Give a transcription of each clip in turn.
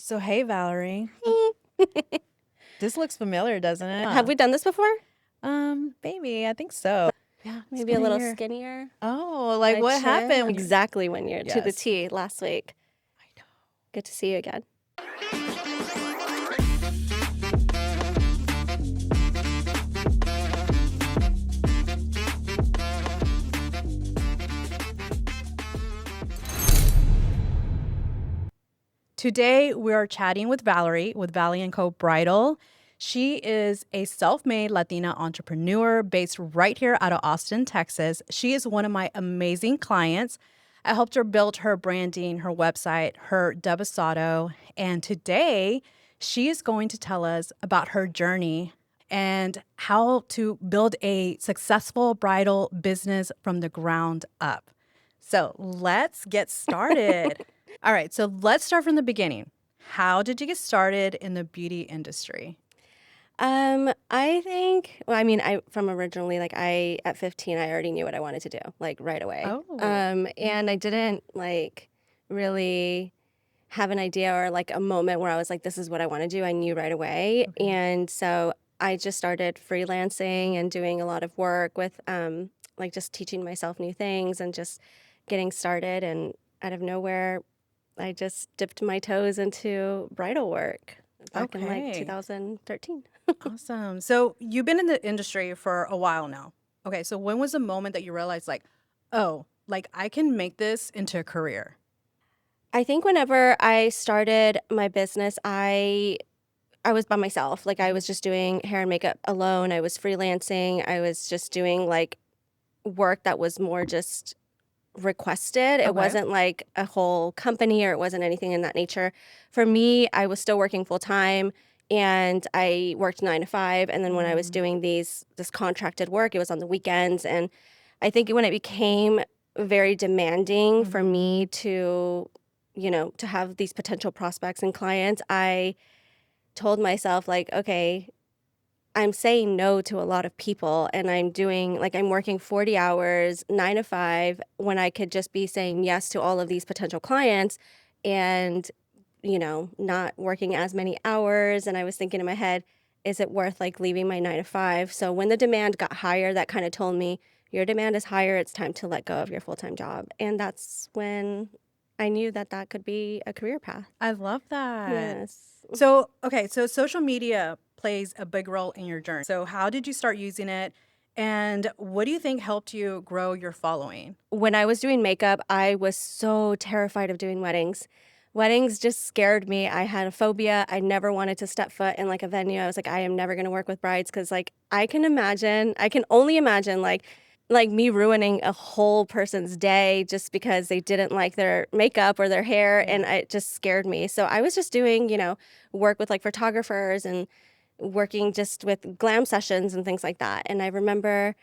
So, hey, Valerie. This looks familiar, doesn't it? Have we done this before? Maybe. I think so. Yeah. it's Maybe a been little year. skinnier. Oh, like My what chin. happened? Exactly 1 year to the Yes. T last week. I know. Good to see you again. Today, we are chatting with Valerie with Valerie Co Bridal. She is a self-made Latina entrepreneur based right here out of Austin, Texas. She is one of my amazing clients. I helped her build her branding, her website, her Dubsado, and today she is going to tell us about her journey and how to build a successful bridal business from the ground up. So let's get started. All right, so let's start from the beginning. How did you get started in the beauty industry? I think, I from originally, at 15, I already knew what I wanted to do, like right away. Oh. And I didn't really have an idea or like a moment where I was like, this is what I want to do. I knew right away. Okay. And so I just started freelancing and doing a lot of work with, just teaching myself new things and just getting started. And out of nowhere, I just dipped my toes into bridal work back in Okay. 2013. Awesome. So you've been in the industry for a while now. Okay, so when was the moment that you realized oh, I can make this into a career? I think whenever I started my business, I was by myself. Like I was just doing hair and makeup alone. I was freelancing. I was just doing work that was more just requested. It Okay. wasn't like a whole company or it wasn't anything in that nature. For me, I was still working full time and I worked 9 to 5. And then when I was doing this contracted work, it was on the weekends. And I think when it became very demanding for me to, to have these potential prospects and clients, I told myself okay, I'm saying no to a lot of people and I'm working 40 hours, 9 to 5, when I could just be saying yes to all of these potential clients and, not working as many hours. And I was thinking in my head, is it worth leaving my 9 to 5? So when the demand got higher, that kind of told me your demand is higher. It's time to let go of your full-time job. And that's when I knew that could be a career path. I love that. Yes. So, okay, so social media plays a big role in your journey. So, how did you start using it? And what do you think helped you grow your following? When I was doing makeup, I was so terrified of doing weddings. Weddings just scared me. I had a phobia. I never wanted to step foot in a venue. I was like, I am never going to work with brides because I can only imagine me ruining a whole person's day just because they didn't like their makeup or their hair. Yeah. And it just scared me. So I was just doing, work with photographers and working just with glam sessions and things like that. And I remember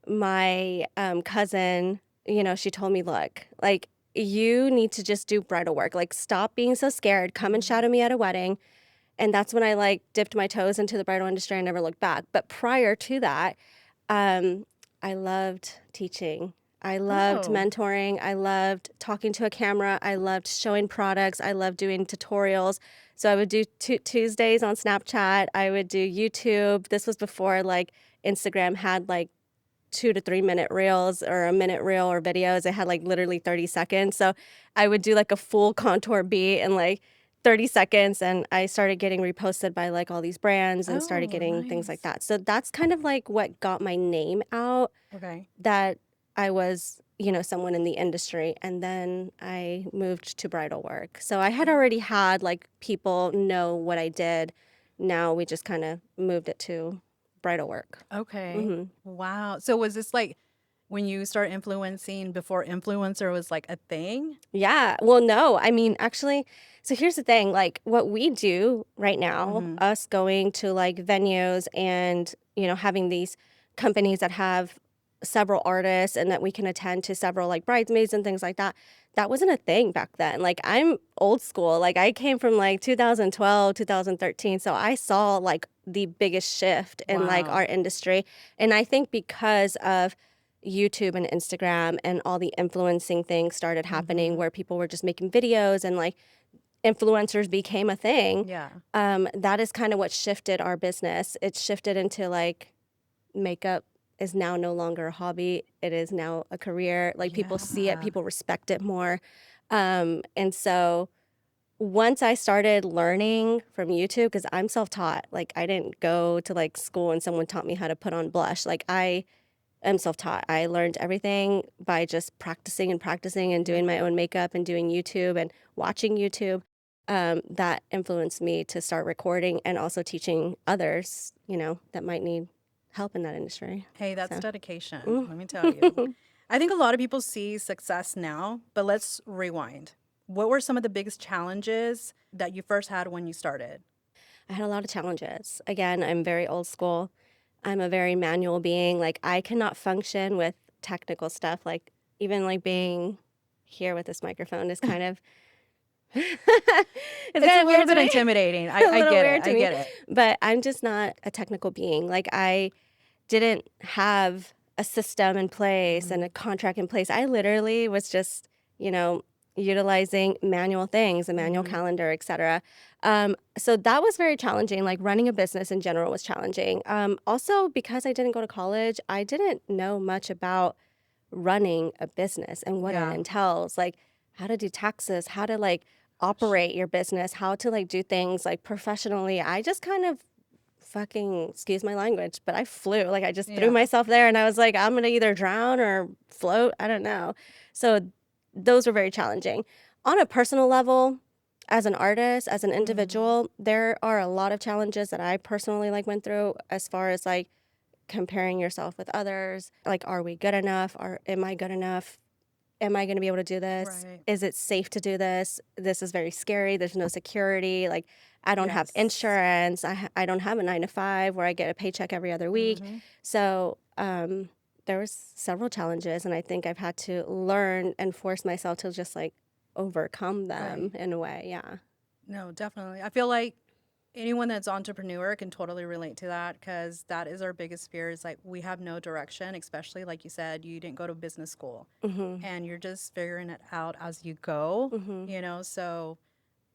my cousin, she told me, look, you need to just do bridal work. Stop being so scared. Come and shadow me at a wedding. And that's when I dipped my toes into the bridal industry. I never looked back. But prior to that, I loved teaching. I loved mentoring. I loved talking to a camera. I loved showing products. I loved doing tutorials. So I would do Tuesdays on Snapchat. I would do YouTube. This was before Instagram had 2 to 3 minute reels or a minute reel or videos. It had literally 30 seconds. So I would do a full contour beat in 30 seconds. And I started getting reposted by all these brands and started getting things like that. So that's kind of what got my name out. Okay. That I was, someone in the industry. And then I moved to bridal work. So I had already had people know what I did. Now we just kind of moved it to bridal work. Okay. Wow. So was this when you start influencing before influencer was a thing? Yeah. Well, no. Actually, so here's the thing. What we do right now, us going to venues and, having these companies that have several artists and that we can attend to several bridesmaids and things like that, that wasn't a thing back then. I'm old school. I came from 2012, 2013. So I saw the biggest shift in our industry. And I think because of YouTube and Instagram and all the influencing things started happening where people were just making videos and influencers became a thing, Yeah. that is kind of what shifted our business. It shifted into like makeup is now no longer a hobby. It is now a career. Like people see it, Yeah. people respect it more. And so once I started learning from YouTube, because I'm self-taught, like I didn't go to like school and someone taught me how to put on blush. Like I am self-taught. I learned everything by just practicing and practicing and doing my own makeup and doing YouTube and watching YouTube. That influenced me to start recording and also teaching others, that might need help in that industry. Hey, that's So, dedication, let me tell you. I think a lot of people see success now, but let's rewind. What were some of the biggest challenges that you first had when you started? I had a lot of challenges. Again, I'm very old school. I'm a very manual being. Like I cannot function with technical stuff. Like even like being here with this microphone is kind of it's It's kind a of little weird to bit me. intimidating. A I little get it. weird to I me. get it. But I'm just not a technical being. Like I didn't have a system in place and a contract in place. I literally was just, you know, utilizing manual things, a manual calendar, etc. So that was very challenging. Like running a business in general was challenging. Also, because I didn't go to college, I didn't know much about running a business and what it Yeah. entails, like how to do taxes, how to like operate your business, how to like do things like professionally. I just kind of fucking, excuse my language, but I flew. Like I just threw Yeah. myself there and I was like, I'm gonna either drown or float. I don't know. So those were very challenging. On a personal level, as an artist, as an individual, there are a lot of challenges that I personally like went through as far as like comparing yourself with others. Like, are we good enough? Or am I good enough? Am I going to be able to do this? Right. Is it safe to do this? This is very scary. There's no security. Like, I don't have Yes. insurance. I don't have a 9 to 5 where I get a paycheck every other week. So there was several challenges, and I think I've had to learn and force myself to just like overcome them Right. in a way. Yeah. No, definitely. I feel like anyone that's entrepreneur can totally relate to that because that is our biggest fear is like we have no direction, especially like you said, you didn't go to business school Mm-hmm. and you're just figuring it out as you go, Mm-hmm. so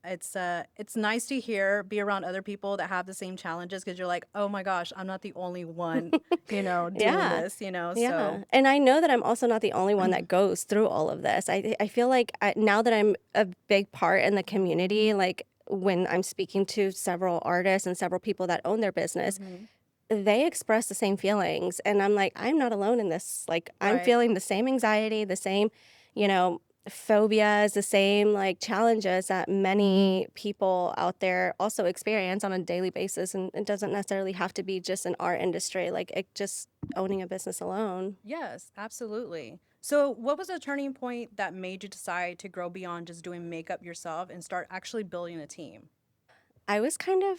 it's nice to be around other people that have the same challenges because you're like, oh my gosh, I'm not the only one, doing Yeah. this, Yeah. so And I know that I'm also not the only one that goes through all of this. I feel like now that I'm a big part in the community, like when I'm speaking to several artists and several people that own their business, they express the same feelings. And I'm like, I'm not alone in this. Like, I'm right. feeling the same anxiety, the same, you know, phobias, the same like challenges that many people out there also experience on a daily basis. And it doesn't necessarily have to be just an art industry, like it just owning a business alone. Yes, absolutely. So, what was a turning point that made you decide to grow beyond just doing makeup yourself and start actually building a team? I was kind of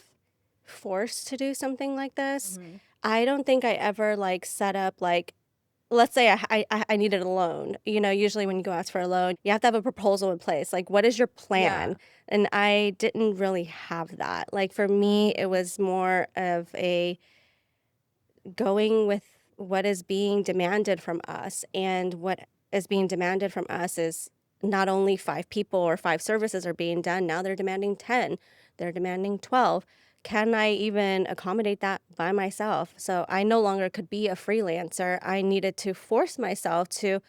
forced to do something like this. Hmm. I don't think I ever like set up like, let's say I needed a loan. Usually when you go ask for a loan, you have to have a proposal in place. Like, what is your Yeah. plan? And I didn't really have that. Like for me, it was more of a going with what is being demanded from us. And what is being demanded from us is not only 5 people or 5 services are being done, now they're demanding 10, they're demanding 12. Can I even accommodate that by myself? So I no longer could be a freelancer. I needed to force myself to,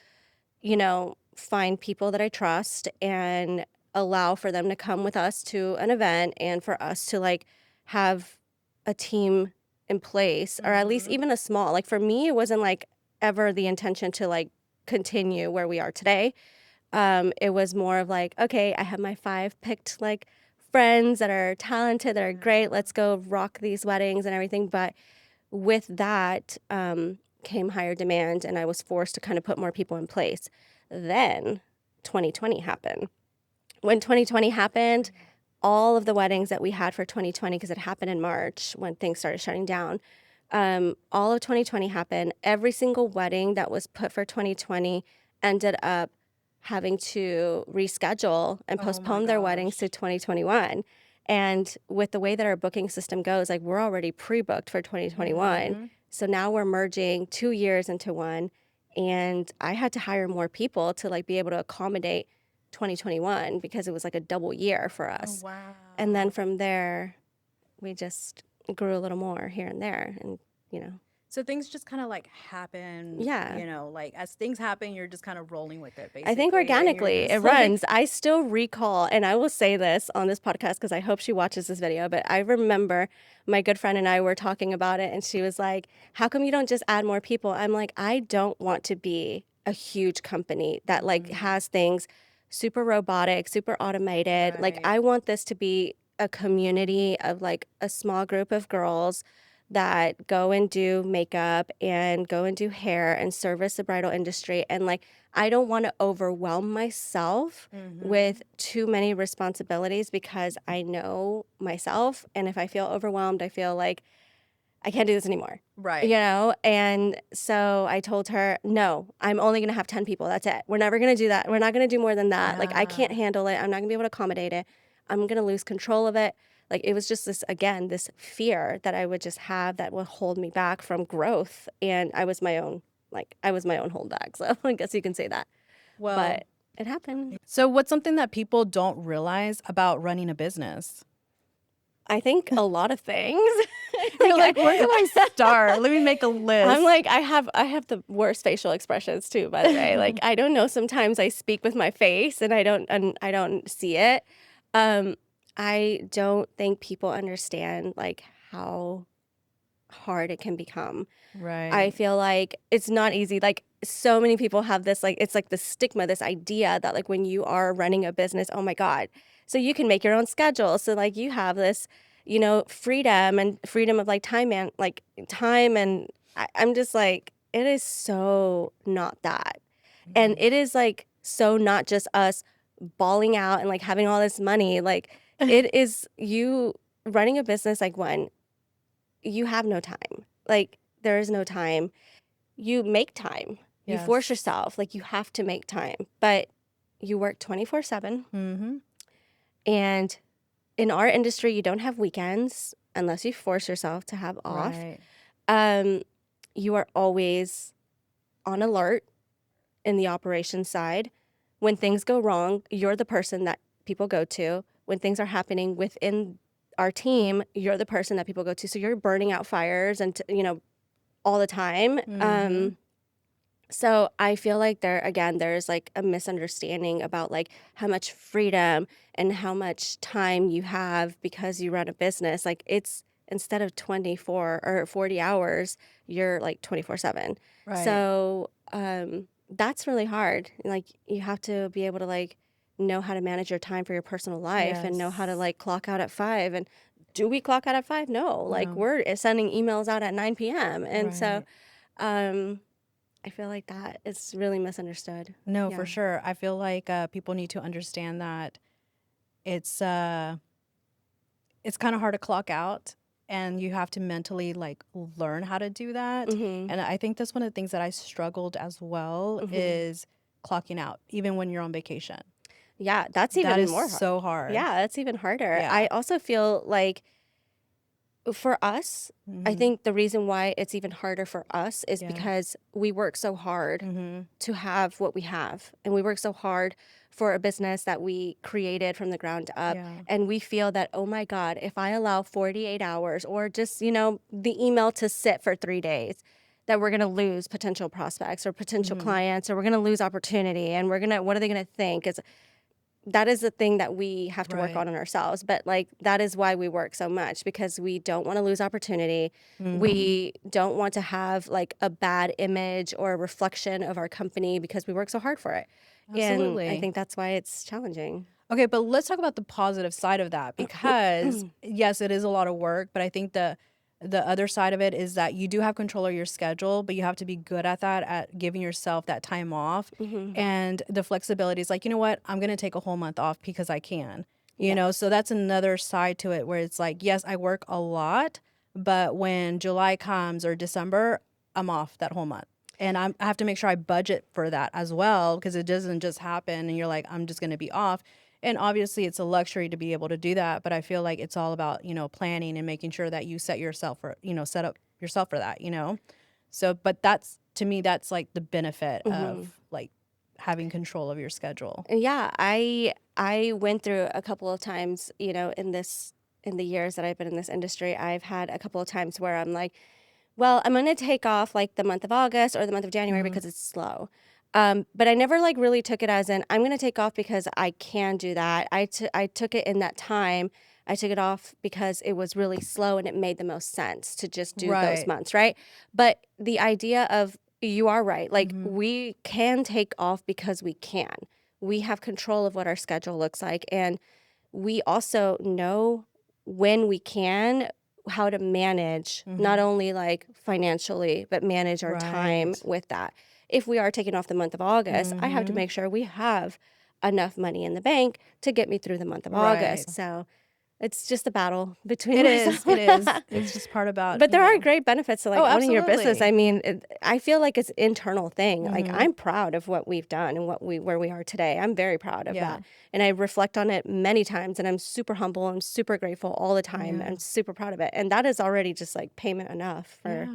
find people that I trust and allow for them to come with us to an event and for us to like have a team in place, or at least Hmm. even a small, like for me, it wasn't like ever the intention to like continue where we are today. It was more of like, okay, I have my 5 picked like friends that are talented, that are great. Let's go rock these weddings and everything. But with that came higher demand, and I was forced to kind of put more people in place. Then 2020 happened. When 2020 happened, all of the weddings that we had for 2020, because it happened in March when things started shutting down, all of 2020 happened. Every single wedding that was put for 2020 ended up having to reschedule and Oh my postpone their weddings to gosh. 2021. And with the way that our booking system goes, like we're already pre-booked for 2021. Hmm. So now we're merging 2 years into one. And I had to hire more people to like be able to accommodate 2021 because it was like a double year for Oh, us. wow. And then from there, we just grew a little more here and there. And, So things just kind of like happen, yeah. like as things happen, you're just kind of rolling with it, I think basically. And you're organically just it like, runs. I still recall, and I will say this on this podcast because I hope she watches this video, but I remember my good friend and I were talking about it, and she was like, how come you don't just add more people? I'm like, I don't want to be a huge company that like has things super robotic, super automated. Like, Right. I want this to be a community of like a small group of girls that go and do makeup and go and do hair and service the bridal industry. And like, I don't want to overwhelm myself with too many responsibilities because I know myself. And if I feel overwhelmed, I feel like I can't do this anymore. Right. And so I told her, no, I'm only going to have 10 people. That's it. We're never going to do that. We're not going to do more than that. Like, I can't handle it. I'm not going to be able to accommodate it. I'm going to lose control of it. Like, it was just this, again, this fear that I would just have that would hold me back from growth. And I was my own holdback. So I guess you can say that. Well, But it happened. so what's something that people don't realize about running a business? I think a lot of things. You're like, where do I start? Let me make a list. I'm like, I have the worst facial expressions too, by the way. Like, I don't know, sometimes I speak with my face and I don't see it. I don't think people understand like how hard it can become. Right. I feel like it's not easy. Like, so many people have this, like, it's like the stigma, this idea that like when you are running a business, oh my God, so you can make your own schedule. So like you have this, freedom of like time and I'm just like, it is so not that. And it is like so not just us balling out and like having all this money. Like, it is you running a business, like, one, you have no time. Like, there is no time. You make time. You force yourself. Like, you have to make time. But you work 24/7. Mm-hmm. And in our industry, you don't have weekends unless you force yourself to have off. Right. You are always on alert in the operations side. When things go wrong, you're the person that people go to. When things are happening within our team, you're the person that people go to. So you're burning out fires and, all the time. So I feel like there's like a misunderstanding about like how much freedom and how much time you have because you run a business. Like, it's instead of 24 or 40 hours, you're like 24/7. Right. So that's really hard. Like, you have to be able to like know how to manage your time for your personal life and know how to like clock out at 5. And do we clock out at 5? No. Like, we're sending emails out at 9 p.m. And so I feel like that is really misunderstood. No, for sure. I feel like people need to understand that it's kind of hard to clock out, and you have to mentally like learn how to do that. And I think that's one of the things that I struggled as well is clocking out, even when you're on vacation. Yeah, that's even That is more hard. so hard. Yeah, that's even harder. Yeah. I also feel like for us, I think the reason why it's even harder for us is because we work so hard to have what we have. And we work so hard for a business that we created from the ground up. And we feel that, oh my God, if I allow 48 hours or just, the email to sit for 3 days, that we're going to lose potential prospects or potential clients, or we're going to lose opportunity. And what are they going to think? That is the thing that we have to work on in ourselves. But like, that is why we work so much, because we don't want to lose opportunity. We don't want to have like a bad image or a reflection of our company because we work so hard for it. Absolutely. And I think that's why it's challenging. Okay, but let's talk about the positive side of that, because yes, it is a lot of work, but I think the other side of it is that you do have control of your schedule, but you have to be good at that, at giving yourself that time off. And the flexibility is like, you know what, I'm going to take a whole month off because I can, you know? So that's another side to it where it's like, yes, I work a lot, but when July comes or December, I'm off that whole month. And I have to make sure I budget for that as well, because it doesn't just happen and you're like, I'm just going to be off. And obviously it's a luxury to be able to do that, but I feel like it's all about, planning and making sure that you set up yourself for that, So, but that's, to me, that's like the benefit of like having control of your schedule. Yeah, I went through a couple of times, in the years that I've been in this industry, I've had a couple of times where I'm like, well, I'm going to take off like the month of August or the month of January Mhm. because it's slow. But I never like really took it as in I'm going to take off because I can do that. I took it in that time. I took it off because it was really slow and it made the most sense to just do those Right. months, right? But the idea of you are right. Like Mhm. we can take off because we can. We have control of what our schedule looks like, and we also know when we can how to manage not Mhm. only like financially but manage our time Right. with that. If we are taking off the month of August, I have to Mhm. make sure we have enough money in the bank to get me through the month of Right. August. So it's just a battle between It is. myself. It is. It's just part about, But there are great benefits to like Oh, owning your business. I absolutely. mean, I feel like it's internal thing. Like Mhm. I'm proud of what we've done and where we are today. I'm very proud of Yeah. that. And I reflect on it many times and I'm super humble. I'm super grateful all the time. Yeah. I'm super proud of it. And that is already just like payment enough Yeah.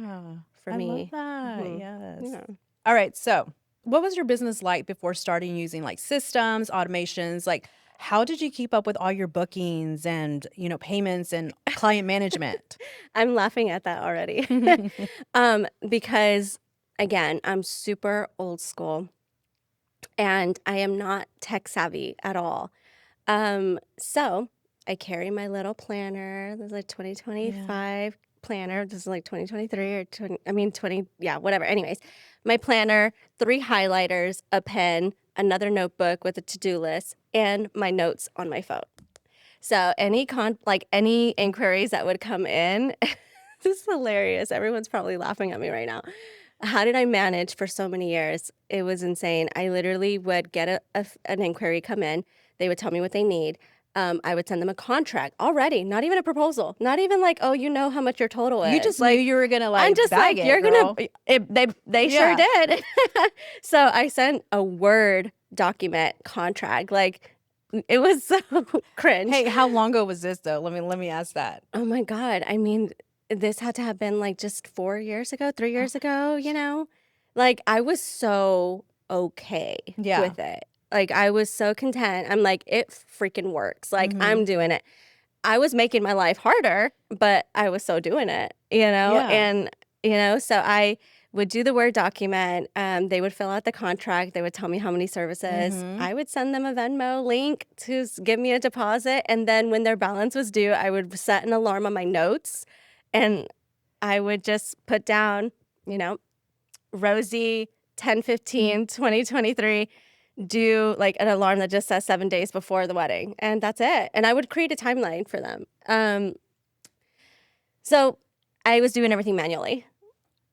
for I love me. that. Hmm. Yes. Yeah. All right. So, what was your business like before starting using like systems, automations? Like, how did you keep up with all your bookings and, payments and client management? I'm laughing at that already. Because again, I'm super old school and I am not tech savvy at all. So I carry my little planner. There's like Yeah. 2025 planner. This is like 2023 or 20, I mean 20, yeah, whatever. Anyways, my planner, 3 highlighters, a pen, another notebook with a to-do list, and my notes on my phone. So any inquiries that would come in, this is hilarious. Everyone's probably laughing at me right now. How did I manage for so many years? It was insane. I literally would get an inquiry come in. They would tell me what they need. I would send them a contract already, not even a proposal, not even like, oh, you know how much your total You is. just knew Like, you were gonna I'm like just bag like, it, you're gonna. girl. They sure Yeah. did. So I sent a Word document contract. Like, it was so cringe. Hey, how long ago was this though? Let me ask that. Oh my God. I mean, this had to have been like just 4 years ago, 3 years ago, you know? Like, I was so okay Yeah. with it. Like, I was so content. I'm like, it freaking works. Like, I'm Mhm. doing it. I was making my life harder, but I was so doing it, you know? Yeah. And, so I would do the Word document. They would fill out the contract. They would tell me how many services. Mhm. I would send them a Venmo link to give me a deposit. And then when their balance was due, I would set an alarm on my notes and I would just put down, you know, Rosie 10/15/2023, do like an alarm that just says 7 days before the wedding. And that's it. And I would create a timeline for them. So I was doing everything manually.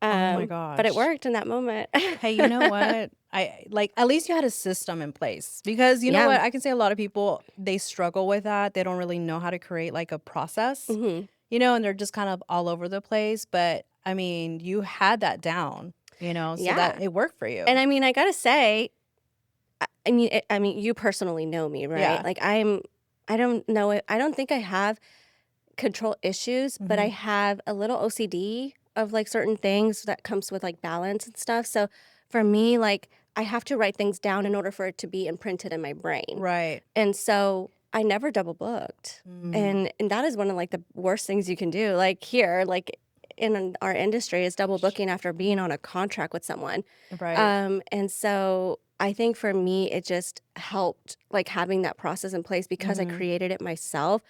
Oh my But it gosh. worked in that moment. Hey, you know what? I like at least you had a system in place because you know Yeah. what? I can say a lot of people they struggle with that. They don't really know how to create like a process, Hmm. and they're just kind of all over the place. But I mean, you had that down, so Yeah. that it worked for And you. I mean, I gotta say, I mean, you personally know me, right? Yeah. Like I don't know it. I don't think I have control issues, but I Hmm. have a little OCD of like certain things that comes with like balance and stuff. So for me, like I have to write things down in order for it to be imprinted in my brain. Right. And so I never double booked. Mm. And that is one of like the worst things you can do. Like here, like in our industry is double booking after being on a contract with someone. Right. And so I think for me it just helped like having that process in place because I Hmm. created it myself.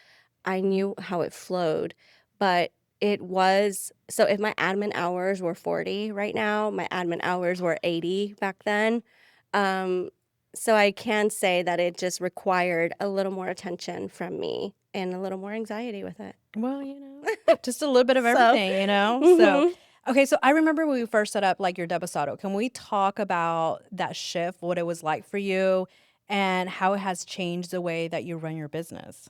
I knew how it flowed, but it was so if my admin hours were 40 right now, my admin hours were 80 back then. Um, so I can say that it just required a little more attention from me and a little more anxiety with it. Well, just a little bit of So, everything. So, mhm. okay, so I remember when we first set up like your Dubsado. Can we talk about that shift, what it was like for you, and how it has changed the way that you run your business?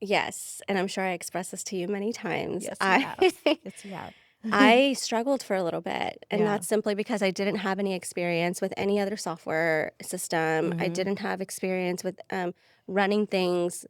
Yes, and I'm sure I expressed this to you many times. Yes, you I have. Yes, you have. I struggled for a little bit, and Yeah. that's simply because I didn't have any experience with any other software system. I Hmm. didn't have experience with running things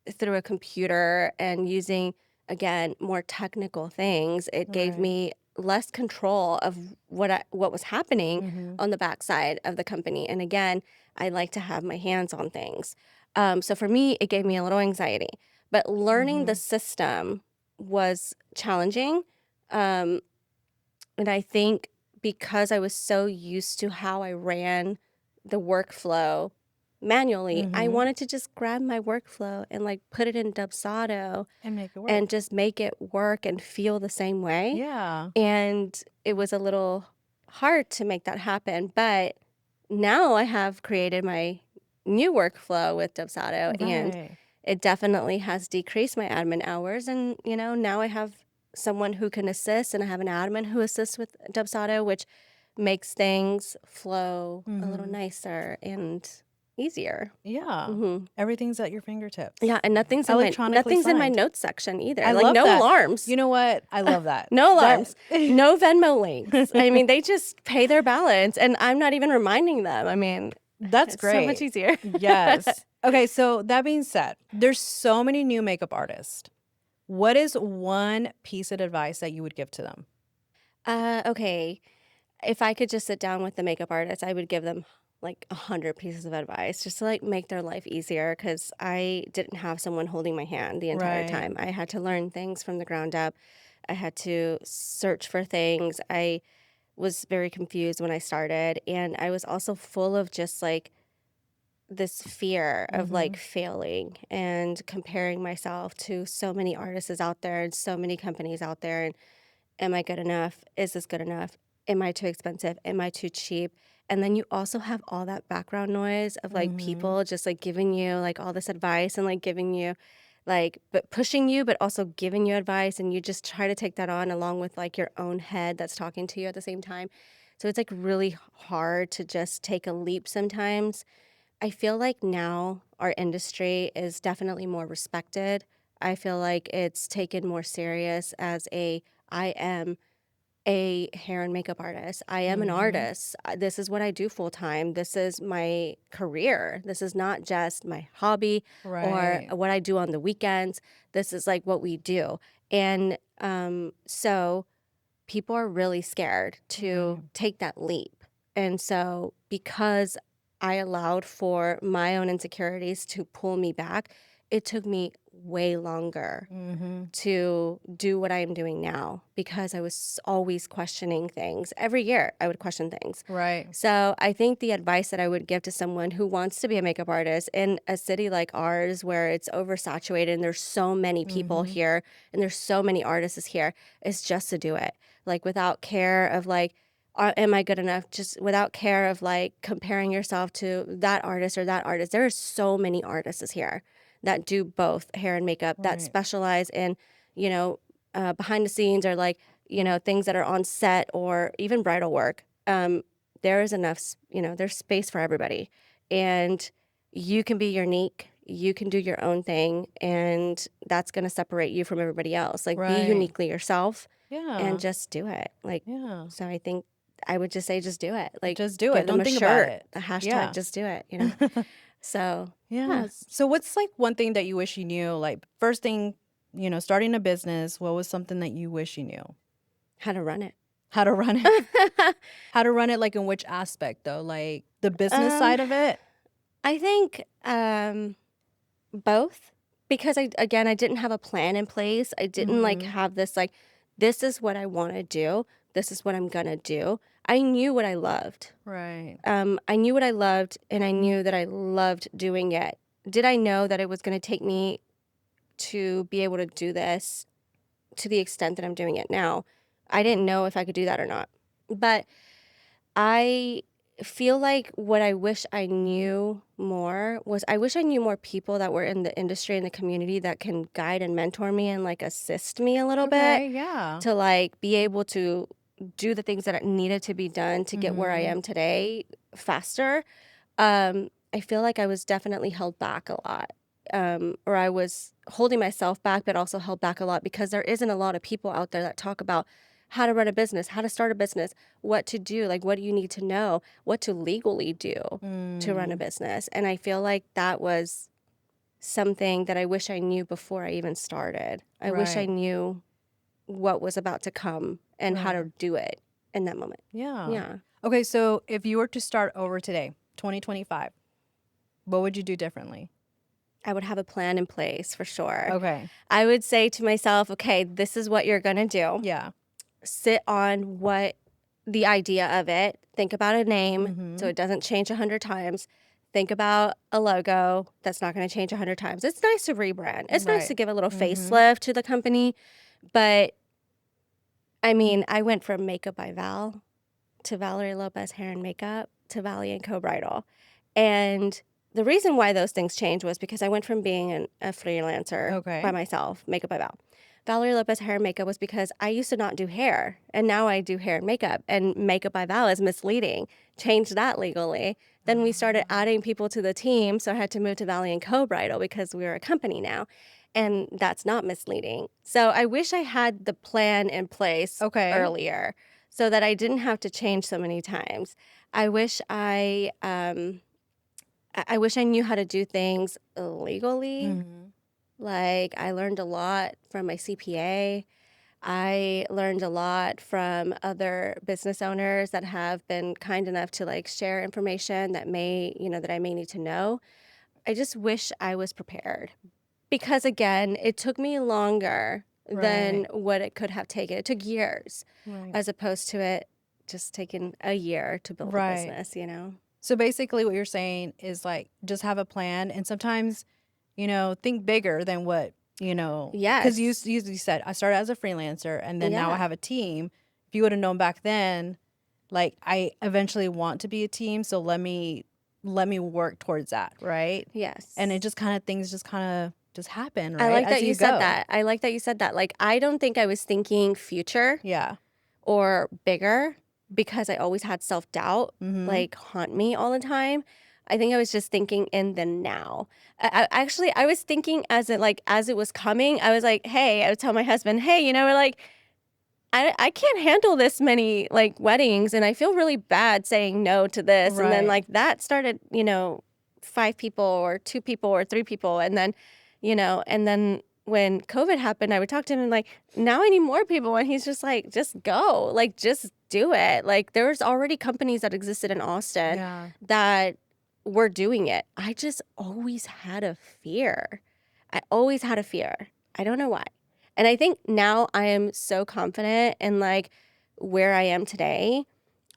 through a computer and using, again, more technical things. It gave Right. me less control of what was happening Mm-hmm. on the backside of the company. And again, I like to have my hands on things. So for me, it gave me a little anxiety. But learning the Mm-hmm. system was challenging. Um, and I think because I was so used to how I ran the workflow manually, I Mm-hmm. wanted to just grab my workflow and like put it in Dubsado And make it work. and just make it work and feel the same way. Yeah. And it was a little hard to make that happen. But now I have created my new workflow with Dubsado, and Right. it definitely has decreased my admin hours. And, now I have someone who can assist, and I have an admin who assists with Dubsado, which makes things flow a little Mm-hmm. nicer and easier. Yeah. hmm Everything's at your fingertips. Yeah, and Electronically nothing's in my signed. notes section either. I Like love no that. alarms. You know what? I love that. No That alarms, no Venmo links. I mean, they just pay their balance, and I'm not even reminding them. I mean, That's it's so much great. easier. Yes. Okay, so that being said, there's so many new makeup artists. What is one piece of advice that you would give to them? Okay. If I could just sit down with the makeup artist, I would give them like 100 pieces of advice just to like make their life easier, because I didn't have someone holding my hand the entire Right. time. I had to learn things from the ground up. I had to search for things. I was very confused when I started, and I was also full of just like this fear of Mm-hmm. like failing and comparing myself to so many artists out there and so many companies out there. And am I good enough? Is this good enough? Am I too expensive? Am I too cheap? And then you also have all that background noise of like Mm-hmm. people just like giving you like all this advice and like giving you like, but pushing you, but also giving you advice. And you just try to take that on along with like your own head that's talking to you at the same time. So it's like really hard to just take a leap sometimes. I feel like now our industry is definitely more respected. I feel like it's taken more serious as I am a hair and makeup artist. I am an Mm-hmm. artist. This is what I do full time. This is my career. This is not just my hobby or Right. what I do on the weekends. This is like what we do. And so people are really scared to Right. take that leap. And so, because I allowed for my own insecurities to pull me back, it took me way longer Mm-hmm. to do what I am doing now, because I was always questioning things. Every year, I would question things. Right. So, I think the advice that I would give to someone who wants to be a makeup artist in a city like ours, where it's oversaturated and there's so many people Mm-hmm. here and there's so many artists here, is just to do it. Like, without care of like, am I good enough? Just without care of like comparing yourself to that artist or that artist. There are so many artists here that do both hair and makeup, that Right. specialize in, you know, behind the scenes, or like, things that are on set or even bridal work. There is enough, there's space for everybody. And you can be unique. You can do your own thing. And that's going to separate you from everybody else. Like, be Right. uniquely yourself and Yeah. just do it. Like, Yeah. so I think I would just say, just do it. Like, Just do it. give them Don't a think about shirt, it. a hashtag, Yeah. just do it. So, yeah. Yeah. So what's like one thing that you wish you knew? Like first thing, starting a business, what was something that you wish you knew? How to run it. How to run it? How to run it, like in which aspect though? Like the business um, side of it? I think both, because I didn't have a plan in place. I didn't like Mm-hmm. have this like, this is what I want to do. This is what I'm gonna do. I knew what I loved. Right. I knew what I loved, and I knew that I loved doing it. Did I know that it was going to take me to be able to do this to the extent that I'm doing it now? I didn't know if I could do that or not. But I feel like what I wish I knew more was, I wish I knew more people that were in the industry and the community that can guide and mentor me and like assist me a little bit, Okay. Yeah. to like be able to do the things that needed to be done to get where I Mm-hmm. am today faster. I feel like I was definitely held back a lot. Or I was holding myself back, but also held back a lot, because there isn't a lot of people out there that talk about how to run a business, how to start a business, what to do, like what do you need to know, what to legally do to run a Mm. business. And I feel like that was something that I wish I knew before I even started. I wish I Right. knew what was about to come and how Right. to do it in that moment. Yeah. Yeah. Okay, so if you were to start over today, 2025, what would you do differently? I would have a plan in place for sure. Okay. I would say to myself, okay, this is what you're going to do. Yeah. Sit on what the idea of it. Think about a name so Mm-hmm. it doesn't change 100 times. Think about a logo that's not going to change 100 times. It's nice to rebrand. It's nice to Right. give a little Mm-hmm. facelift to the company. But I mean, I went from Makeup by Val to Valerie Lopez Hair and Makeup to Valerie Co Bridal. And the reason why those things changed was because I went from being a freelancer by Okay. myself, Makeup by Val. Valerie Lopez Hair and Makeup was because I used to not do hair, and now I do hair and makeup. And Makeup by Val is misleading. Changed that legally. Then we started adding people to the team, so I had to move to Valerie and Co Bridal because we were a company now, and that's not misleading. So I wish I had the plan in place Okay. earlier, so that I didn't have to change so many times. I wish I wish I knew how to do things legally. Mm-hmm. Like, I learned a lot from my CPA. I learned a lot from other business owners that have been kind enough to like share information that that I may need to know. I just wish I was prepared because again, it took me longer than Right. what it could have taken. It took years Right. as opposed to it just taking a year to build a Right. business. So basically, what you're saying is like just have a plan, and sometimes, think bigger than what because you Yes. you said I started as a freelancer, and then now I Yeah. have a team. If you would have known back then, like I eventually want to be a team, so let me work towards that, right? And it Yes. just kind of things just kind of just happen, I right, like as that you you said go. that. I like that you said that. Like, I don't think I was thinking future Yeah. or bigger because I always had self doubt Mm-hmm. like haunt me all the time. I think I was just thinking in the now. Actually, I was thinking as it was coming. I was like, hey, I would tell my husband, hey, we're like, I can't handle this many like weddings, and I feel really bad saying no to this. And then Right. like that started, 5 people or 2 people or 3 people, and then when COVID happened, I would talk to him and like, now I need more people, and he's just like, just go, like just do it. Like there's already companies that existed in Austin Yeah. that were doing it. I just always had a fear. I always had a fear. I don't know why. And I think now I am so confident in like where I am today.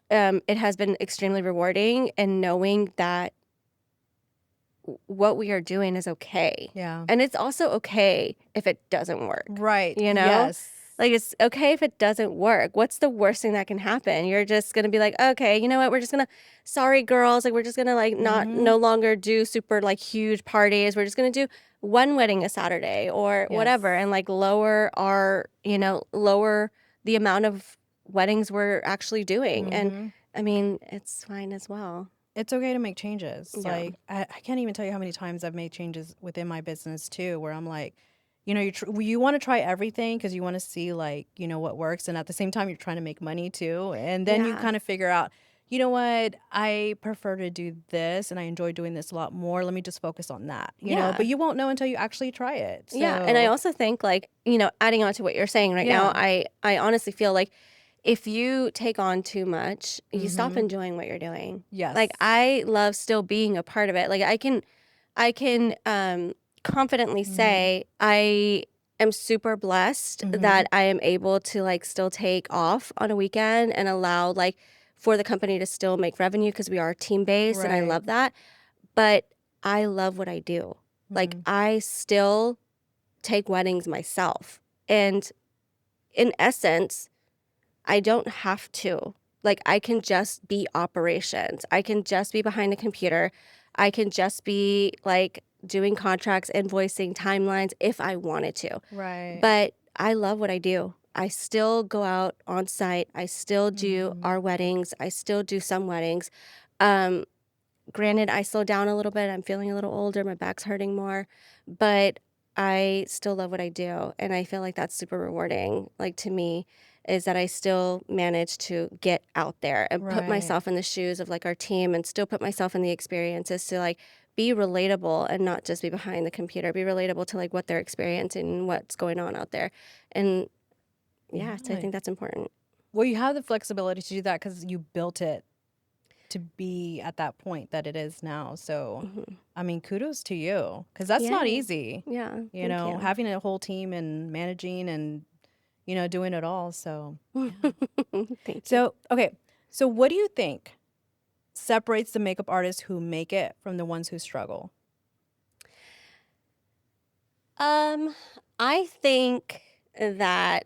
It has been extremely rewarding and knowing that what we are doing is okay. Yeah. And it's also okay if it doesn't work, Right. you know? Yes. Like it's okay if it doesn't work. What's the worst thing that can happen? You're just gonna be like, okay, you know what? We're just gonna, sorry girls, like we're just gonna like not Mm-hmm. no longer do super like huge parties. We're just gonna do one wedding a Saturday or whatever, Yes. and like lower the amount of weddings we're actually doing. And Mm-hmm. I mean, it's fine as well. It's okay to make changes. Yeah. Like I can't even tell you how many times I've made changes within my business too, where I'm like, you want to try everything because you want to see like what works, and at the same time you're trying to make money too, and then you Yeah. kind of figure out, you know what, I prefer to do this, and I enjoy doing this a lot more. Let me just focus on that, but Yeah. you won't know until you actually try it. Yeah, and I So also think like, adding on to what you're saying right now, yeah. I honestly feel like if you take on too much, you stop Mm-hmm. enjoying what you're doing. Like Yes. I love still being a part of it. Like I can confidently Mm-hmm. say I am super blessed Mm-hmm. that I am able to like still take off on a weekend and allow like for the company to still make revenue because we are team based and I Right. love that. But I love what I do. Like Mm-hmm. I still take weddings myself. And in essence, I don't have to. Like, I can just be operations. I can just be behind the computer. I can just be like doing contracts, invoicing, timelines if I wanted to. Right. But I love what I do. I still go out on site. I still do Mm-hmm. our weddings. I still do some weddings. Um, Granted, I slowed down a little bit. I'm feeling a little older. My back's hurting more, but I still love what I do. And I feel like that's super rewarding. Like to me, is that I still manage to get out there and put Right. myself in the shoes of like our team and still put myself in the experiences to like be relatable and not just be behind the computer, be relatable to like what they're experiencing and what's going on out there. And yeah, so I Yeah. think that's important. Well, you have the flexibility to do that because you built it to be at that point that it is now. So, Mhm. I mean, kudos to you because that's not Yay. easy, Yeah, you thank know, you. having a whole team and managing and, you know, doing it all. So, yeah. Thank you. So, okay. So, what do you think separates the makeup artists who make it from the ones who struggle? Um, I think that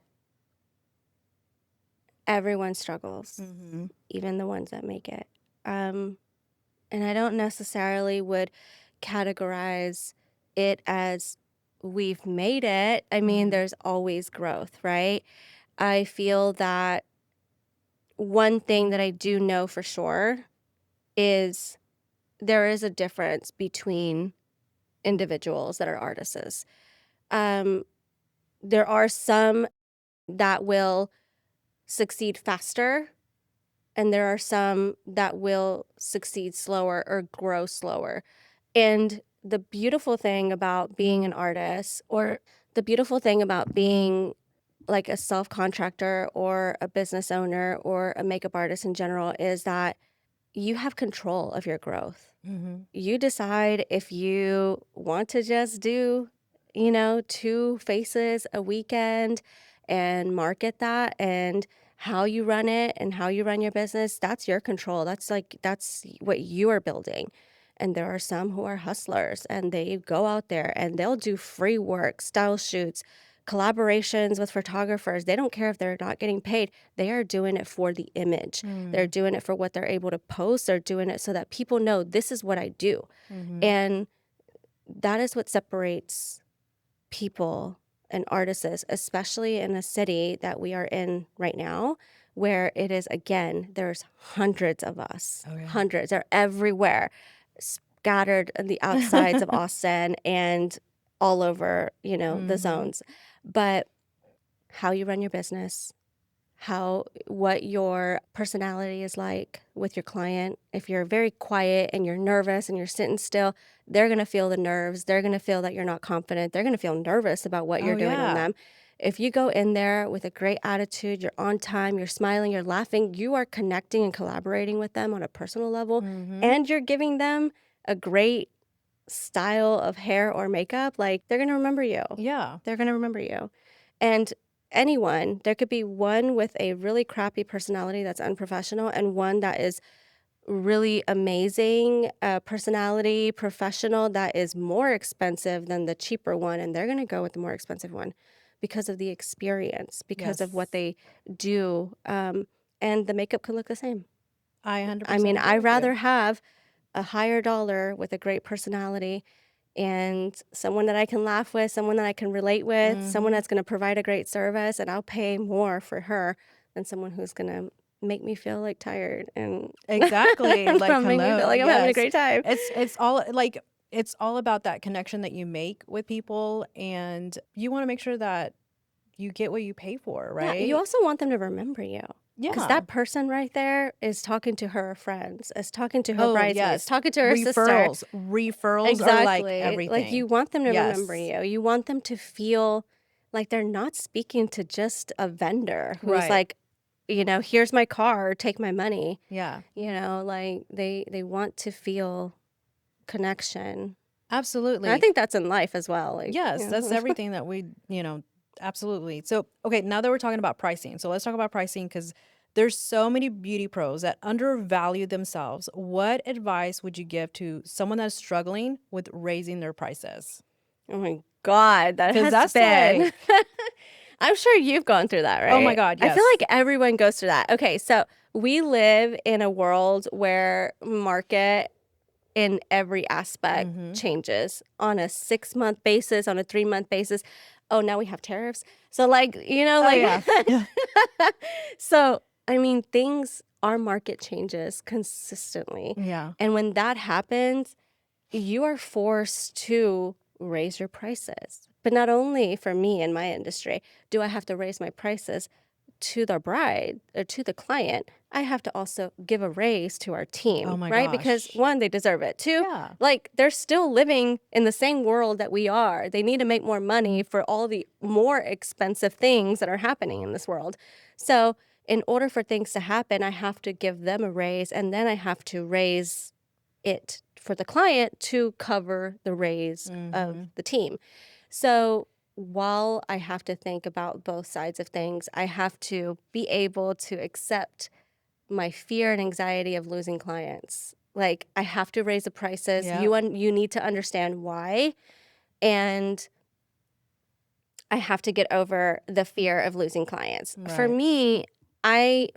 everyone struggles, Mm-hmm. even the ones that make it. Um, and I don't necessarily would categorize it as we've made it. I mean, Mm-hmm. there's always growth, right? I feel that one thing that I do know for sure is there is a difference between individuals that are artists. Um, there are some that will succeed faster, and there are some that will succeed slower or grow slower. And the beautiful thing about being an artist, or the beautiful thing about being like a self contractor or a business owner or a makeup artist in general, is that you have control of your growth. Mm-hmm. You decide if you want to just do, 2 faces a weekend and market that, and how you run it and how you run your business, that's your control. That's what you are building. And there are some who are hustlers and they go out there and they'll do free work, style shoots, collaborations with photographers. They don't care if they're not getting paid. They are doing it for the image. They're doing it for what they're able to post. They're doing it so that people know this is what I do. Mm-hmm. And that is what separates people and artists, especially in a city that we are in right now, where it is, again, there's hundreds of us. Oh, yeah. Hundreds. They're everywhere, scattered in the outsides of Austin and all over, the Mm-hmm. zones. But how you run your business, what your personality is like with your client. If you're very quiet and you're nervous and you're sitting still, they're going to feel the nerves. They're going to feel that you're not confident. They're going to feel nervous about what Oh, you're doing on yeah. them. If you go in there with a great attitude, you're on time, you're smiling, you're laughing, you are connecting and collaborating with them on a personal level, Mm-hmm. and you're giving them a great style of hair or makeup, like, they're going to remember you. Yeah. They're going to remember you. And anyone, there could be one with a really crappy personality that's unprofessional and one that is really amazing personality, professional, that is more expensive than the cheaper one. And they're going to go with the more expensive one because of the experience, because of what Yes. they do. And the makeup could look the same. I I 100% mean, agree I'd with you. rather have a higher dollar with a great personality and someone that I can laugh with, someone that I can relate with, someone Mm-hmm. that's going to provide a great service, and I'll pay more for her than someone who's going to make me feel like tired and Exactly. Like, make me feel hello. like I'm having a Yes. great time. It's all like it's all about that connection that you make with people and you want to make sure that you get what you pay for, Yeah, you right? also want them to remember you. Because Yeah. that person right there is talking to her friends, is talking to her Oh, bridesmaids, yes. talking to her sister. Referrals. Referrals are like Exactly. Like, you everything. want them to remember Yes. you. You want them to feel like they're not speaking to just a vendor who's Right. like, here's my card, take my money. Yeah. Like, they want to feel connection. And I Absolutely. think that's in life as well. Like, Yes, that's everything that we, absolutely. So, okay, now that we're talking about pricing, so let's talk about pricing because there's so many beauty pros that undervalue themselves. What advice would you give to someone that's struggling with raising their prices? oh my God, that Because has that's been. like, I'm sure you've gone through that, oh my right? God, I feel yes. like everyone goes through that. Okay, so we live in a world where market in every aspect Mm-hmm. changes on a 6-month basis, on a 3-month basis. Oh, now we have tariffs. So, like, Oh, yeah. Yeah. so, I mean, our market changes consistently. Yeah. And when that happens, you are forced to raise your prices. But not only for me in my industry do I have to raise my prices to the bride or to the client, I have to also give a raise to our Oh team, my right? Because gosh. one, they deserve it. Two, Yeah. like, they're still living in the same world that we are. They need to make more money for all the more expensive things that are happening in this world. So in order for things to happen, I have to give them a raise, and then I have to raise it for the client to cover the raise of the team. So while I have to think about both sides of things, I have to be able to accept my fear and anxiety of losing clients. Like, I have to raise the prices. Yeah. You need to understand why. And I have to get over the fear of losing clients. For Right. me,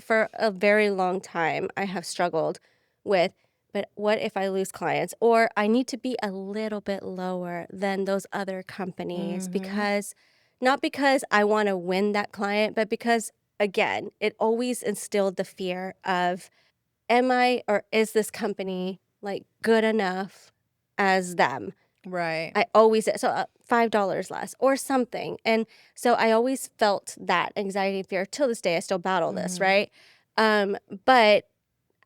for a very long time, I have struggled with, but what if I lose clients? Or I need to be a little bit lower than those other companies because, not because I want to win that client, but because, again, it always instilled the fear of, am I or is this company like good enough as them? Right. I always, so $5 less or something. And so I always felt that anxiety and fear. Till this day, I still battle this, right? But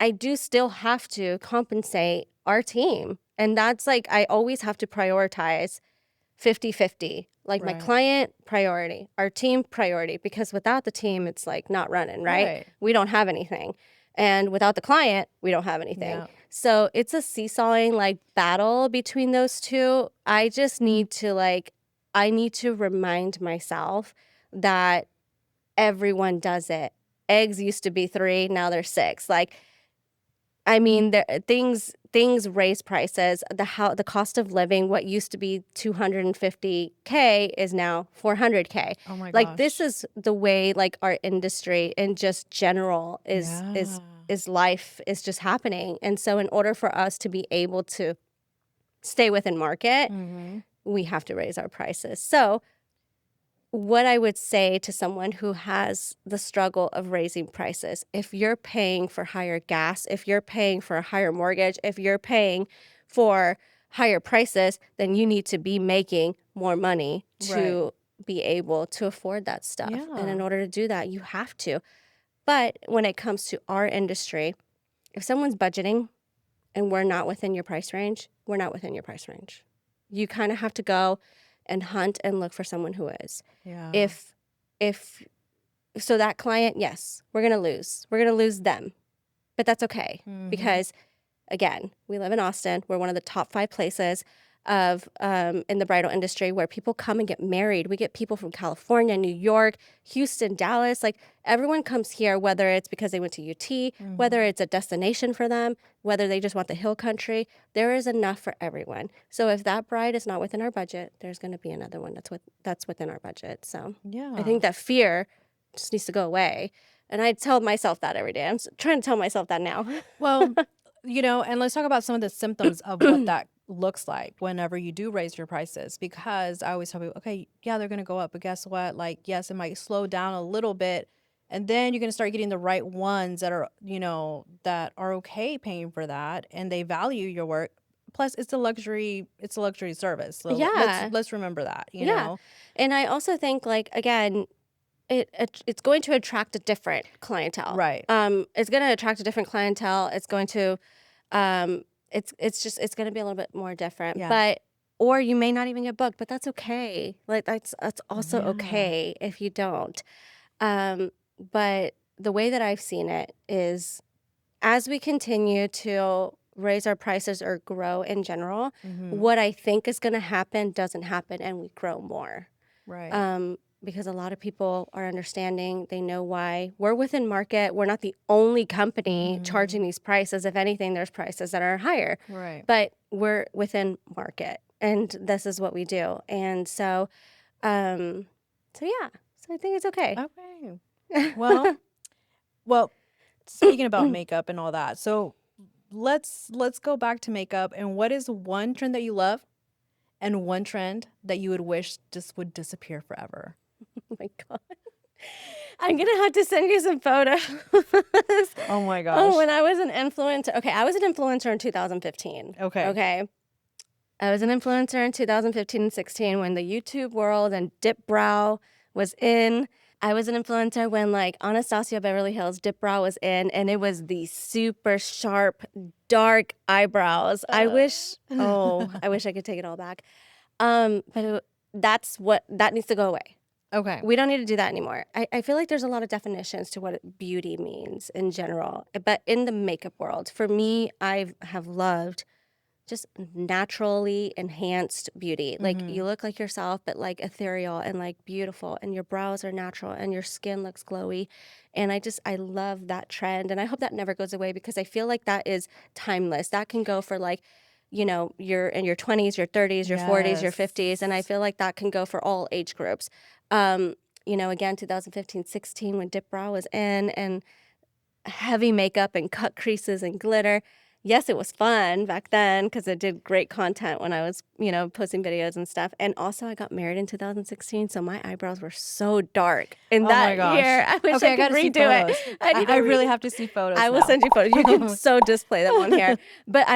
I do still have to compensate our team. And that's like, I always have to prioritize 50-50. Like, my Right. client priority, our team priority, because without the team, it's like not running, right? Right. We don't have anything. And without the client, we don't have anything. Yeah. So it's a seesawing like battle between those two. I just need to I need to remind myself that everyone does it. Eggs used to be 3, now they're 6. Like, I mean, things raise prices. The cost of living, what used to be $250K is now $400K. Oh my Like, this gosh. is the way like our industry in just general is life is just happening. And so in order for us to be able to stay within market, we have to raise our prices. So what I would say to someone who has the struggle of raising prices, if you're paying for higher gas, if you're paying for a higher mortgage, if you're paying for higher prices, then you need to be making more money to be able to afford that stuff. And in Yeah. order to do that, you have to. But when it comes to our industry, if someone's budgeting and we're not within your price range, we're not within your price range. You kind of have to go and hunt and look for someone who is. Yeah. If so that client, yes, we're going to lose them, but that's okay. Because again, we live in Austin. We're one of the top 5 places of in the bridal industry where people come and get married. We get people from California, New York, Houston, Dallas. Like, everyone comes here, whether it's because they went to UT, whether it's a destination for them, whether they just want the hill country. There is enough for everyone. So if that bride is not within our budget, there's going to be another one that's within our budget. So Yeah. I think that fear just needs to go away. And I tell myself that every day. I'm trying to tell myself that now. Well, and let's talk about some of the symptoms of what that looks like whenever you do raise your prices, because I always tell people, okay, yeah, they're going to go up, but guess what? Like, yes, it might slow down a little bit, and then you're going to start getting the right ones that are, that are okay paying for that, and they value your work. Plus, it's a luxury service. So Yeah. let's remember that, Yeah. And I also think, like, again, it's going to attract a different clientele. Right. It's going to attract a different clientele. It's going to, it's going to be a little bit more different. Yeah. Or you may not even get booked, but that's okay. Like, that's also okay if you don't. But the way that I've seen it is, as we continue to raise our prices or grow in general, what I think is going to happen doesn't happen, and we grow more. Right. Because a lot of people are understanding. They know why we're within market. We're not the only company charging these prices. If anything, there's prices that are higher. Right. But we're within market, and this is what we do. And so, yeah. So I think it's okay. Okay. Well, speaking about makeup and all that, so let's go back to makeup. And what is one trend that you love, and one trend that you would wish just would disappear forever? Oh my God. I'm going to have to send you some photos. Oh my gosh. Oh, when I was an influencer. Okay, I was an influencer in 2015. Okay. I was an influencer in 2015 and 16 when the YouTube world and dip brow was in. I was an influencer when, like, Anastasia Beverly Hills dip brow was in, and it was the super sharp, dark eyebrows. I wish I could take it all back. That needs to go away. Okay. We don't need to do that anymore. I feel like there's a lot of definitions to what beauty means in general. But in the makeup world, for me, I have loved just naturally enhanced beauty. Like Mm-hmm. you look like yourself, but like ethereal and like beautiful, and your brows are natural and your skin looks glowy. And I love that trend. And I hope that never goes away because I feel like that is timeless. That can go for like, you're in your 20s, your 30s, your 40s, your Yes. 50s. And I feel like that can go for all age groups. Again, 2015, 16, when dip brow was in and heavy makeup and cut creases and glitter. Yes, it was fun back then because it did great content when I was, posting videos and stuff. And also, I got married in 2016, so my eyebrows were so dark in Oh my that gosh. year. I wish Okay, I I could gotta see redo photos. it. I need I to really redo. have to see photos I will now. send you photos. You can so display them on here. But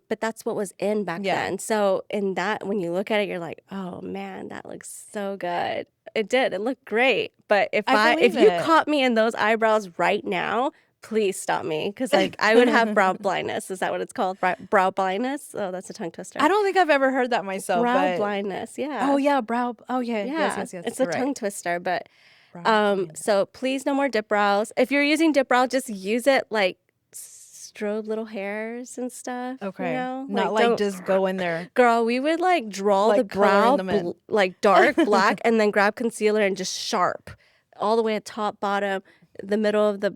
but that's what was in back Yeah. then. So in that, when you look at it, you're like, oh man, that looks so good. It did. It looked great. But if I if believe you it. caught me in those eyebrows right now, please stop me because like I would have brow blindness. Is that what it's called? Brow blindness? Oh, that's a tongue twister. I don't think I've ever heard that myself, Brow but blindness. Yeah. oh yeah, brow. Oh yeah, Yeah. yes. It's a You're right. tongue twister. But Brow blindness. so please no more dip brows. If you're using dip brow, just use it like strobe little hairs and stuff. Okay. Not Like like don't just go in there. Girl, we would like draw Like the coloring brow them in. like dark black and then grab concealer and just sharp all the way at top, bottom, the middle of the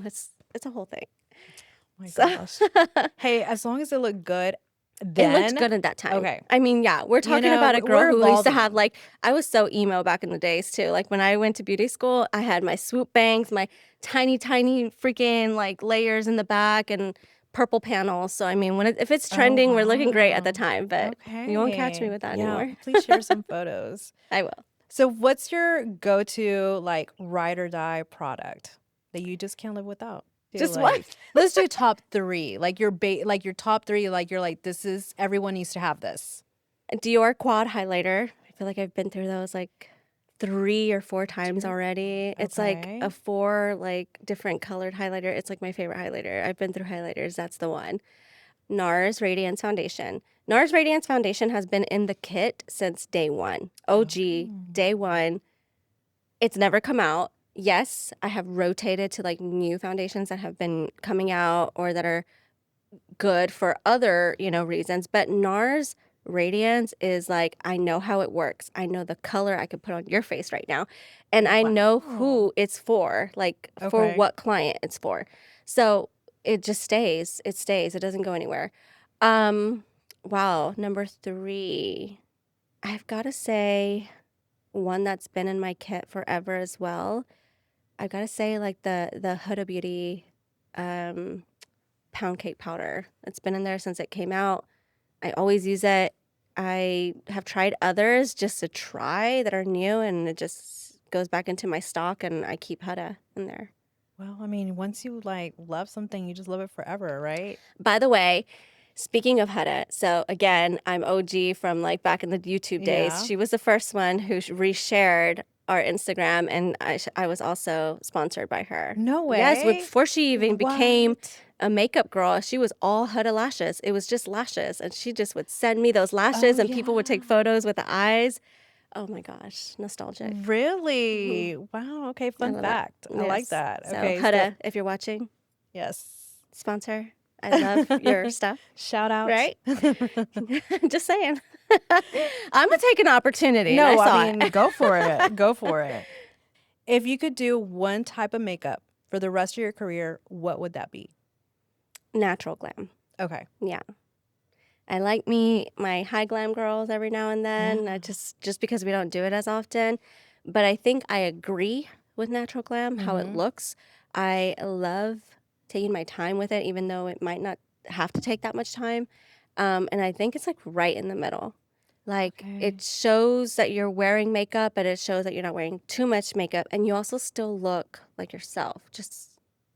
it's a whole thing. Oh my So gosh. Hey, as long as it looked good, it then looked good at that time. Okay. I mean, yeah, we're talking about a girl we're who used to have evolving. like, I was so emo back in the days too. Like when I went to beauty school, I had my swoop bangs, my tiny, tiny freaking like layers in the back and purple panels. So I mean, if it's trending, we're looking great at the wow. time, but you won't catch me with that Yeah, anymore. please share some photos. I will. So what's your go-to like ride or die product that you just can't live without? Just what? Let's do top 3. Like your top 3, like you're like, this is everyone needs to have this. Dior Quad Highlighter. I feel like I've been through those like 3 or 4 times already. It's like Okay. a 4 like different colored highlighter. It's like my favorite highlighter. I've been through highlighters. That's the one. NARS Radiance Foundation. NARS Radiance Foundation has been in the kit since day one. OG, day one. It's never come out. Yes, I have rotated to like new foundations that have been coming out or that are good for other, reasons. But NARS Radiance is like, I know how it works. I know the color I could put on your face right now. And I know who it's for, like for Okay. what client it's for. So it just stays. It stays. It doesn't go anywhere. Wow. Number 3. I've got to say one that's been in my kit forever as well. I've got to say like the Huda Beauty pound cake powder. It's been in there since it came out. I always use it. I have tried others just to try that are new, and it just goes back into my stock, and I keep Huda in there. Well, I mean, once you like love something, you just love it forever, right? By the way, speaking of Huda, so again, I'm OG from like back in the YouTube days. Yeah. She was the first one who reshared our Instagram, and I was also sponsored by her. No way. Yes, before she even became What? a makeup girl, she was all Huda lashes. It was just lashes, and she just would send me those lashes, and people would take photos with the eyes. Oh my gosh, nostalgic. Really? Wow. Okay. Fun love it. fact. I like Yes. that. So Okay. Huda, if you're watching, yes. sponsor. I love your stuff. Shout out. Right? Just saying. I'm gonna take an opportunity. No, and I mean, go for it. Go for it. If you could do one type of makeup for the rest of your career, what would that be? Natural glam. Okay. Yeah. I like my high glam girls every now and then. Yeah. I just because we don't do it as often. But I think I agree with natural glam, how it looks. I love taking my time with it, even though it might not have to take that much time. And I think it's like right in the middle. Like it shows that you're wearing makeup, but it shows that you're not wearing too much makeup. And you also still look like yourself, just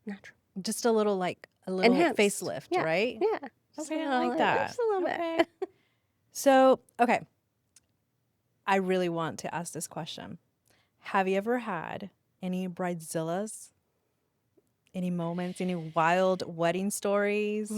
natural. Just a little Enhanced. facelift, Yeah. right? Yeah. Okay, I like that. Just a little bit. So, okay. I really want to ask this question. Have you ever had any bridezillas? Any moments, any wild wedding stories?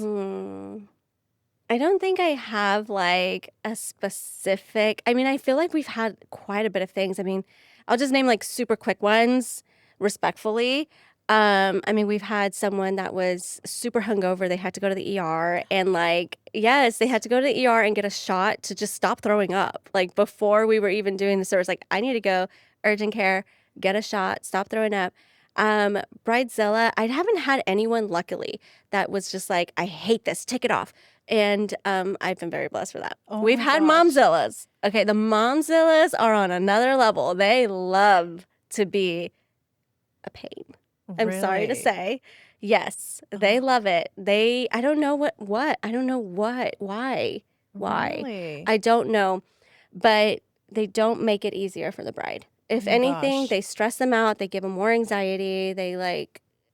I don't think I have like a specific, I mean, I feel like we've had quite a bit of things. I mean, I'll just name like super quick ones respectfully. I mean, we've had someone that was super hungover. They had to go to the ER and like, yes, they had to go to the ER and get a shot to just stop throwing up. Like before we were even doing the service, like I need to go urgent care, get a shot, stop throwing up. Bridezilla, I haven't had anyone luckily that was just like, I hate this, take it off. And I've been very blessed for that. Oh We've my had gosh. momzillas. Okay, the momzillas are on another level. They love to be a pain. I'm sorry to Really? say. Yes, they love it. I don't know I don't know why. Really? I don't know, but they don't make it easier for the bride. Oh If my anything, gosh. they stress them out. They give them more anxiety.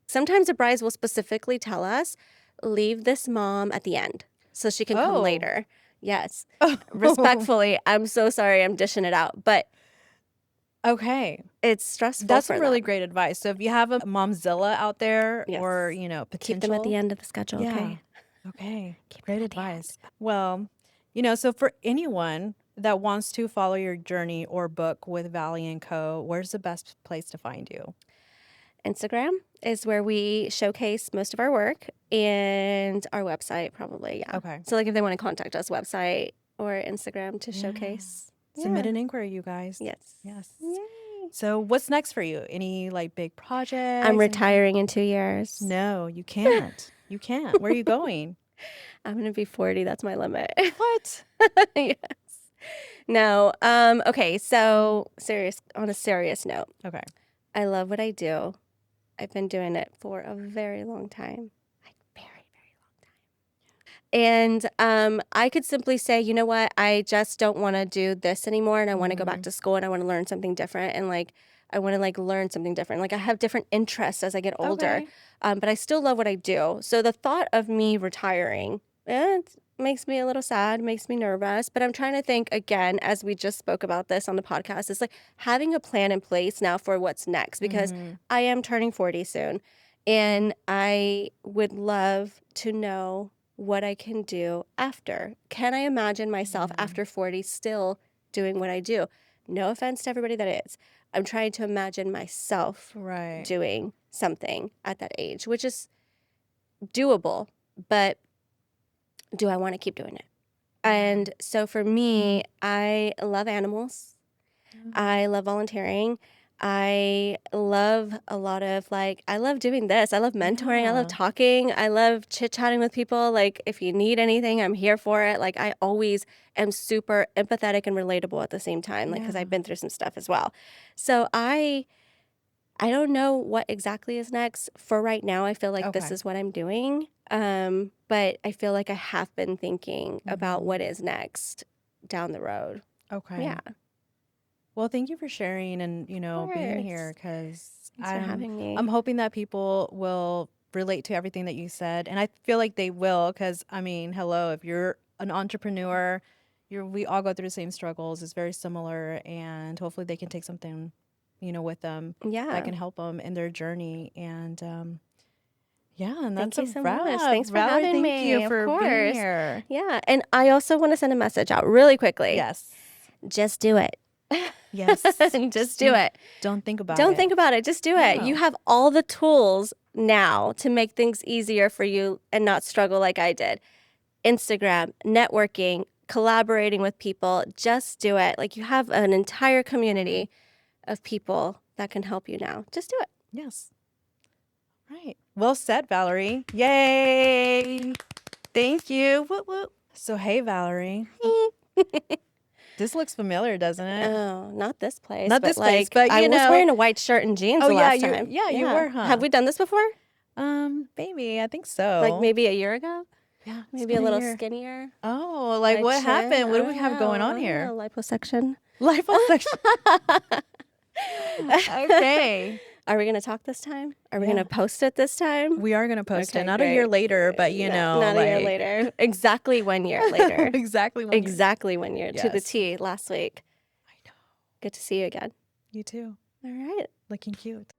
Sometimes the brides will specifically tell us, leave this mom at the end so she can come Oh. later. Yes. Respectfully, I'm so sorry I'm dishing it out, but Okay. it's stressful That's for some really them. great advice. So if you have a momzilla out there Yes. or, Keep them at the potential. end of the schedule, Yeah. okay? Okay. Keep Great them at the end. advice. Well, so for anyone that wants to follow your journey or book with Valley & Co., where's the best place to find you? Instagram is where we showcase most of our work, and our website probably, yeah. Okay. So like if they want to contact us, website or Instagram to Yeah. showcase. Submit Yeah. an inquiry, you guys. Yes. Yes. Yay. So what's next for you? Any like big projects? I'm anything? retiring in 2 years. No, you can't. You can't. Where are you going? I'm going to be 40. That's my limit. What? Yes. No. Okay. So on a serious note, Okay. I love what I do. I've been doing it for a very long time. Like very, very long time. And I could simply say, you know what? I just don't want to do this anymore, and I want to go back to school, and I want to learn something different, and like I want to like learn something different. Like I have different interests as I get older, Okay. but I still love what I do. So the thought of me retiring, it makes me a little sad, makes me nervous. But I'm trying to think again, as we just spoke about this on the podcast, it's like having a plan in place now for what's next, because I am turning 40 soon, and I would love to know what I can do after. Can I imagine myself after 40 still doing what I do? No offense to everybody that is. I'm trying to imagine myself Right. doing something at that age, which is doable, but do I want to keep doing it? And so for me, I love animals. I love volunteering. I love a lot of I love doing this. I love mentoring. I love Yeah. talking. I love chit-chatting with people. Like if you need anything, I'm here for it. Like I always am super empathetic and relatable at the same time, like because Yeah. I've been through some stuff as well. So I don't know what exactly is next. For right now, I feel like this Okay. is what I'm doing. But I feel like I have been thinking about what is next down the road. Okay. Yeah. Well, thank you for sharing and, being course. here because Thanks for having me. I'm hoping that people will relate to everything that you said. And I feel like they will because, I mean, hello, if you're an entrepreneur, we all go through the same struggles. It's very similar. And hopefully they can take something, with them Yeah. that can help them in their journey. And yeah, and Thank that's you a so wrap. much. Thanks for Valerie, having thank you me. Of for being course. here. Yeah. And I also want to send a message out really quickly. Yes. Just do it. Yes. Just do it. Don't think about it. Don't think about it. Just do it. No. You have all the tools now to make things easier for you and not struggle like I did. Instagram, networking, collaborating with people. Just do it. Like you have an entire community of people that can help you now. Just do it. Yes. Right. Well said, Valerie. Yay. Thank you. Whoop, whoop. So, hey, Valerie. This looks familiar, doesn't it? Oh, not this place. Not this place, but I was wearing a white shirt and jeans the last time. You were, huh? Have we done this before? Maybe. I think so. Like maybe a year ago? Yeah. Maybe a little skinnier. Oh, like what happened? What do we have going on here? Liposuction. Liposuction. Okay. Are we going to talk this time? Are we going to post it this time? We are going to post Okay, it. Not great. a year later, but Not a year later. Exactly 1 year later. Exactly 1 year. Exactly 1 year to the Yes. T last week. I know. Good to see you again. You too. All right. Looking cute.